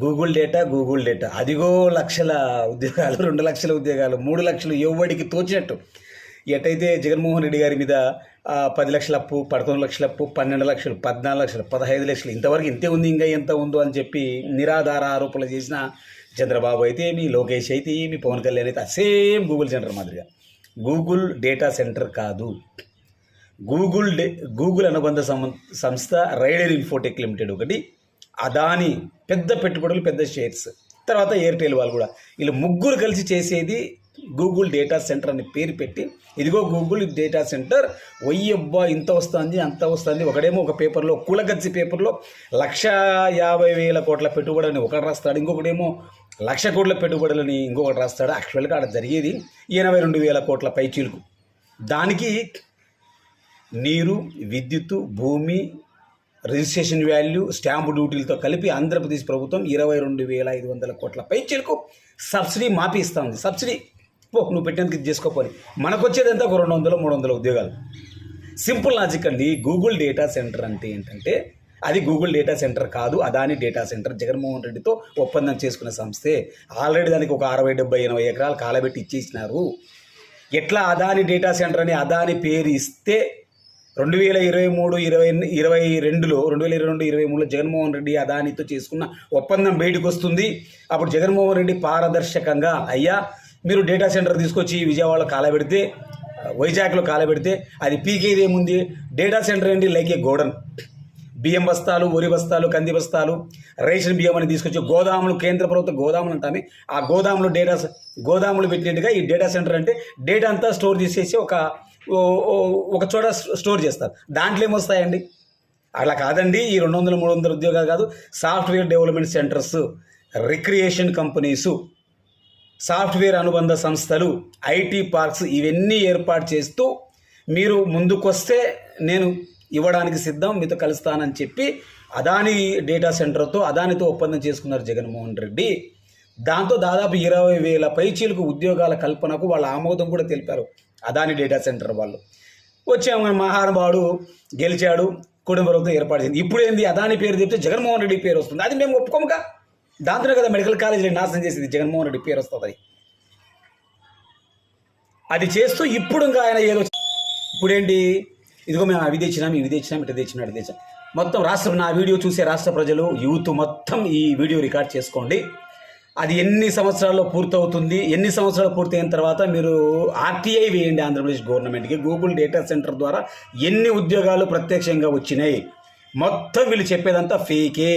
Google data అదిగో లక్షల ఉద్యోగాలు, 2 లక్షల ఉద్యోగాలు, 3 లక్షలు ఎవడికి తోచినట్టు. ఎటైతే జగన్మోహన్ రెడ్డి గారి మీద 10 లక్షల అప్పు, 11 లక్షల అప్పు, 12 లక్షలు, 14 లక్షలు, 15 లక్షలు, ఇంతవరకు ఇంతే ఉంది, ఇంకా ఎంత ఉందో అని చెప్పి నిరాధార ఆరోపణలు చేసిన చంద్రబాబు అయితే ఏమి, లోకేష్ అయితే ఏమి, పవన్ కళ్యాణ్ అయితే సేమ్ గూగుల్ సెంటర్ మాదిరిగా. గూగుల్ డేటా సెంటర్ కాదు, గూగుల్ అనుబంధ సంస్థ రైడర్ ఇన్ఫోటెక్ లిమిటెడ్ ఒకటి, అదాని పెద్ద పెట్టుబడులు, పెద్ద షేర్స్, తర్వాత ఎయిర్టెల్ వాళ్ళు కూడా, వీళ్ళు ముగ్గురు కలిసి చేసేది గూగుల్ డేటా సెంటర్ అని పేరు పెట్టి, ఇదిగో గూగుల్ డేటా సెంటర్, ఒయ్యబ్బా ఇంత వస్తుంది అంత వస్తుంది. ఒకడేమో ఒక పేపర్లో, కూలగచ్చి పేపర్లో 1,50,000 కోట్ల పెట్టుబడులని ఒకటి రాస్తాడు, ఇంకొకటేమో 1,00,000 కోట్ల పెట్టుబడులని ఇంకొకటి రాస్తాడు. యాక్చువల్గా అక్కడ జరిగేది 82,000 కోట్ల పైచీలకు. దానికి నీరు, విద్యుత్తు, భూమి, రిజిస్ట్రేషన్ వాల్యూ, స్టాంపు డ్యూటీలతో కలిపి ఆంధ్రప్రదేశ్ ప్రభుత్వం 22,500 కోట్ల పైచీలకు సబ్సిడీ మాపి ఇస్తూ ఉంది. సబ్సిడీ నువ్వు పెట్టేందుకు ఇది చేసుకోపోని, మనకు వచ్చేది ఎంత, 200-300 ఉద్యోగాలు. సింపుల్ లాజిక్ అండి. గూగుల్ డేటా సెంటర్ అంటే ఏంటంటే, అది గూగుల్ డేటా సెంటర్ కాదు, అదాని డేటా సెంటర్. జగన్మోహన్ రెడ్డితో ఒప్పందం చేసుకున్న సంస్థే. ఆల్రెడీ దానికి ఒక 60, 70, 80 ఎకరాలు కాలబెట్టి ఇచ్చేసినారు. ఎట్లా అదాని డేటా సెంటర్ అని అదాని పేరు ఇస్తే 2022-23లో జగన్మోహన్ రెడ్డి అదానితో చేసుకున్న ఒప్పందం బయటకు వస్తుంది. అప్పుడు జగన్మోహన్ రెడ్డి పారదర్శకంగా, అయ్యా మీరు డేటా సెంటర్ తీసుకొచ్చి విజయవాడలో కాలబెడితే, వైజాగ్లో కాలబెడితే అది పీకేది ఏముంది, డేటా సెంటర్ ఏంటి, లైక్ ఏ గోడన్, బియ్యం బస్తాలు, వరి బస్తాలు, కంది బస్తాలు, రేషన్ బియ్యం అని తీసుకొచ్చి గోదాములు, కేంద్ర ప్రభుత్వ గోదాములు అంటామే, ఆ గోదాములు పెట్టినట్టుగా ఈ డేటా సెంటర్ అంటే డేటా అంతా స్టోర్ చేసేసి ఒక చోట స్టోర్ చేస్తారు. దాంట్లో ఏమొస్తాయండి? అలా కాదండి. ఈ 200-300 ఉద్యోగాలు కాదు, software development centres, recreation companies, software అనుబంధ సంస్థలు, ఐటీ పార్క్స్, ఇవన్నీ ఏర్పాటు చేస్తూ మీరు ముందుకొస్తే నేను ఇవ్వడానికి సిద్ధం, మీతో కలుస్తానని చెప్పి అదాని డేటా సెంటర్తో, అదానితో ఒప్పందం చేసుకున్నారు జగన్మోహన్ రెడ్డి. దాంతో దాదాపు 20,000 పైచీలకు ఉద్యోగాల కల్పనకు వాళ్ళ ఆమోదం కూడా తెలిపారు అదాని డేటా సెంటర్ వాళ్ళు. వచ్చాము, మహానుభావుడు గెలిచాడు, కుటుంబ ప్రభుత్వం ఏర్పాటు చేసింది. ఇప్పుడు ఏంది, అదాని పేరు చెప్తే జగన్మోహన్ రెడ్డి పేరు వస్తుంది. అది మేము ఒప్పుకోముగా. దాంతోనే కదా మెడికల్ కాలేజీని నాశనం చేసింది, జగన్మోహన్ రెడ్డి పేరు వస్తుంది. అది చేస్తూ ఇప్పుడు ఇంకా ఆయన ఏదో, ఇప్పుడేంటి, ఇదిగో మేము అవి తెచ్చినాం, ఇటు తెచ్చినాం. మొత్తం నా వీడియో చూసే రాష్ట్ర ప్రజలు, యూత్ మొత్తం ఈ వీడియో రికార్డ్ చేసుకోండి. అది ఎన్ని సంవత్సరాల్లో పూర్తవుతుంది, ఎన్ని సంవత్సరాలు పూర్తయిన తర్వాత మీరు ఆర్టీఐ వేయండి ఆంధ్రప్రదేశ్ గవర్నమెంట్కి. గూగుల్ డేటా సెంటర్ ద్వారా ఎన్ని ఉద్యోగాలు ప్రత్యక్షంగా వచ్చినాయి, మొత్తం వీళ్ళు చెప్పేదంతా ఫేకే.